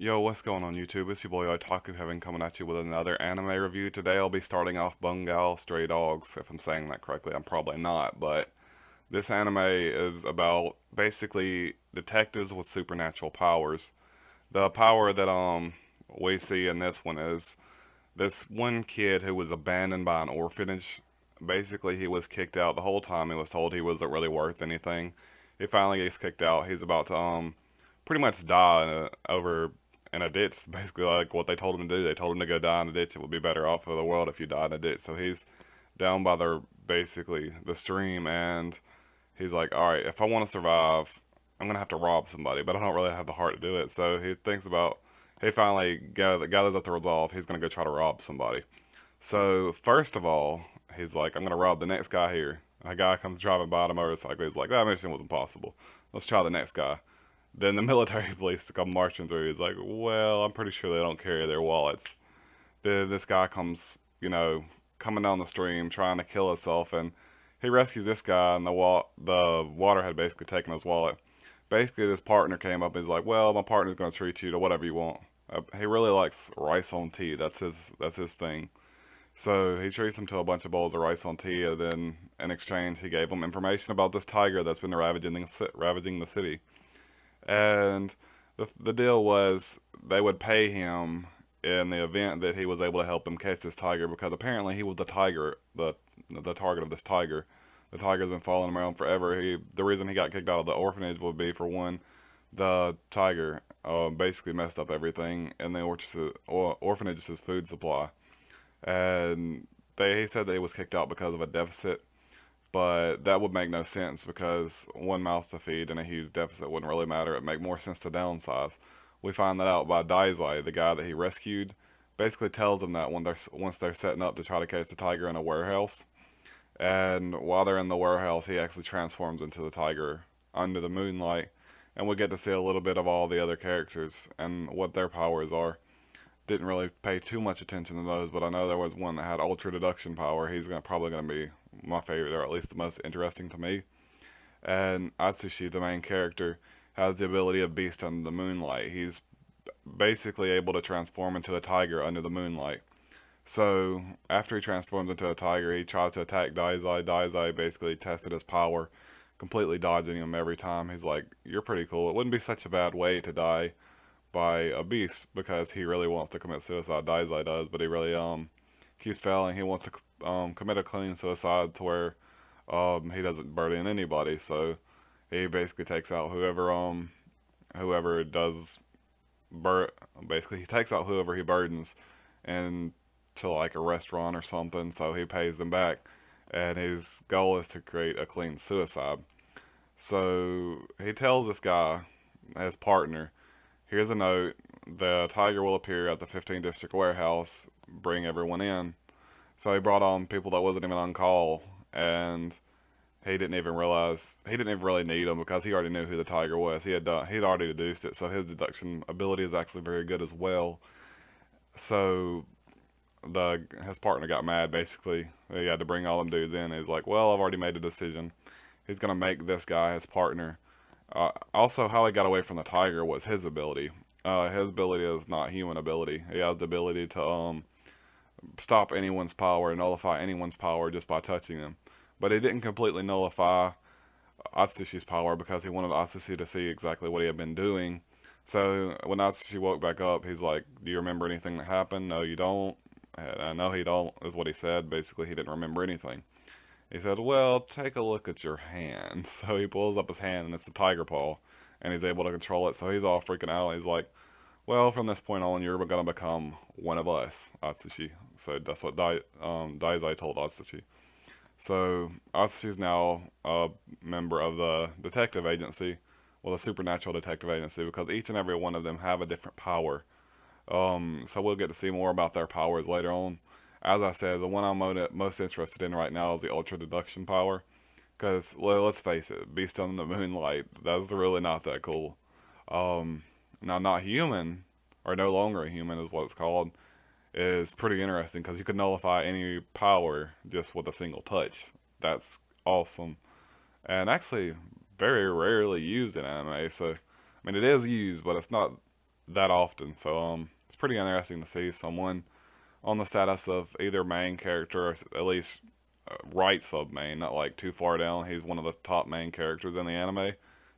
Yo, what's going on YouTube? It's your boy Otaku having coming at you with another anime review. Today I'll be starting off Bungou Stray Dogs. If I'm saying that correctly, I'm probably not, but this anime is about basically detectives with supernatural powers. The power that we see in this one is this one kid who was abandoned by an orphanage. Basically, he was kicked out the whole time. He was told he wasn't really worth anything. He finally gets kicked out. He's about to pretty much die over in a ditch. Basically, like what they told him to do. They told him to go die in a ditch. It would be better off for the world if you died in a ditch. So he's down by the basically the stream, and he's like, all right, if I want to survive, I'm gonna have to rob somebody, but I don't really have the heart to do it. So he thinks about. He finally gathers up the resolve. He's gonna go try to rob somebody. So first of all, he's like, I'm gonna rob the next guy here. A guy comes driving by on a motorcycle. He's like, that mission was impossible. Let's try the next guy. Then the military police come marching through. He's like, well, I'm pretty sure they don't carry their wallets. Then this guy comes, coming down the stream trying to kill himself, and he rescues this guy, and the water had basically taken his wallet. Basically, this partner came up and he's like, well, my partner's gonna treat you to whatever you want. He really likes rice on tea. That's his thing. So he treats him to a bunch of bowls of rice on tea, and then in exchange, he gave him information about this tiger that's been ravaging the city. And the deal was they would pay him in the event that he was able to help him catch this tiger because apparently he was the target of this tiger. The tiger's been following him around forever. The reason he got kicked out of the orphanage would be for one, the tiger basically messed up everything in the orphanage's food supply, and he said that he was kicked out because of a deficit, but that would make no sense because one mouth to feed and a huge deficit wouldn't really matter. It'd make more sense to downsize. We find that out by Daizai, the guy that he rescued, basically tells them that once they're setting up to try to catch the tiger in a warehouse, and while they're in the warehouse, he actually transforms into the tiger under the moonlight, and we get to see a little bit of all the other characters and what their powers are. Didn't really pay too much attention to those, but I know there was one that had ultra deduction power. Probably gonna be my favorite, or at least the most interesting to me. And Atsushi, the main character, has the ability of Beast under the moonlight. He's basically able to transform into a tiger under the moonlight. So after he transforms into a tiger, he tries to attack Daizai. Daizai basically tested his power, completely dodging him every time. He's like, "You're pretty cool. It wouldn't be such a bad way to die by a beast because he really wants to commit suicide. Daizai does, but he really keeps failing. He wants to commit a clean suicide to where he doesn't burden anybody. So he basically takes out whoever does bur basically he takes out whoever he burdens and to like a restaurant or something. So he pays them back, and his goal is to create a clean suicide. So he tells this guy, his partner, here's a note. The tiger will appear at the 15th District warehouse. Bring everyone in. So he brought on people that wasn't even on call, and he didn't even really need them because he already knew who the tiger was. He'd already deduced it, so his deduction ability is actually very good as well. So the his partner got mad basically. He had to bring all them dudes in. He's like, well, I've already made a decision. He's gonna make this guy his partner. Also, how he got away from the tiger was his ability. His ability is not human ability. He has the ability to stop anyone's power, nullify anyone's power just by touching them. But he didn't completely nullify Atsushi's power because he wanted Atsushi to see exactly what he had been doing. So when Atsushi woke back up, he's like, "Do you remember anything that happened?" "No, you don't." "I know he don't," is what he said. Basically, he didn't remember anything. He said, "Well, take a look at your hand." So he pulls up his hand, and it's a tiger paw, and he's able to control it. So he's all freaking out. He's like, well, from this point on, you're gonna become one of us, Atsushi. So that's what Daizai told Atsushi. So Atsushi's now a member of the detective agency, well, the supernatural detective agency, because each and every one of them have a different power. So we'll get to see more about their powers later on. As I said, the one I'm most interested in right now is the ultra deduction power. Because let's face it, Beast on the Moonlight, that's really not that cool. Um, Now, not human, or no longer a human is what it's called, is pretty interesting because you can nullify any power just with a single touch. That's awesome. And actually, very rarely used in anime. So, I mean, it is used, but it's not that often. So it's pretty interesting to see someone on the status of either main character or at least right sub main, not like too far down. He's one of the top main characters in the anime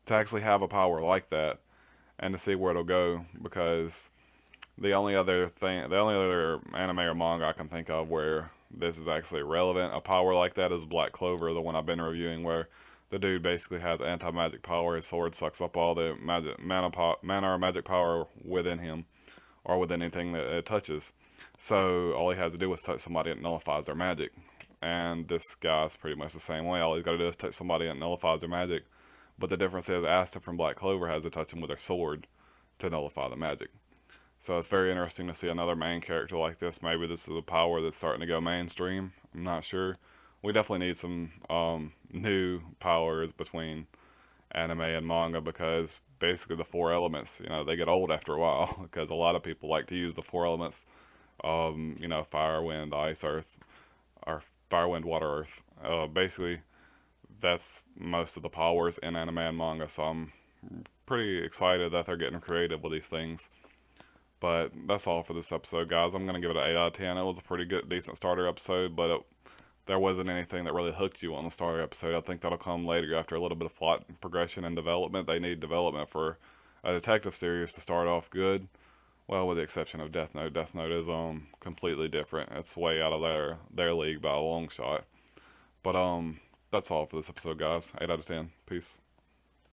to actually have a power like that and to see where it'll go because the only other anime or manga I can think of where this is actually relevant, a power like that is Black Clover, the one I've been reviewing, where the dude basically has anti-magic power. His sword sucks up all the mana or magic power within him or with anything that it touches. So all he has to do is touch somebody that nullifies their magic. And this guy's pretty much the same way. All he's got to do is touch somebody that nullifies their magic. But the difference is Asta from Black Clover has to touch him with her sword to nullify the magic. So it's very interesting to see another main character like this. Maybe this is a power that's starting to go mainstream. I'm not sure. We definitely need some new powers between anime and manga because basically the four elements, they get old after a while because a lot of people like to use the four elements, fire, wind, ice, earth, or fire, wind, water, earth. Basically, that's most of the powers in anime and manga. So I'm pretty excited that they're getting creative with these things. But that's all for this episode, guys. I'm gonna give it an 8 out of 10. It was a pretty good, decent starter episode, but there wasn't anything that really hooked you on the starter episode. I think that'll come later after a little bit of plot progression and development. They need development for a detective series to start off good. Well, with the exception of Death Note. Death Note is completely different. It's way out of their league by a long shot. But that's all for this episode, guys. 8 out of 10. Peace.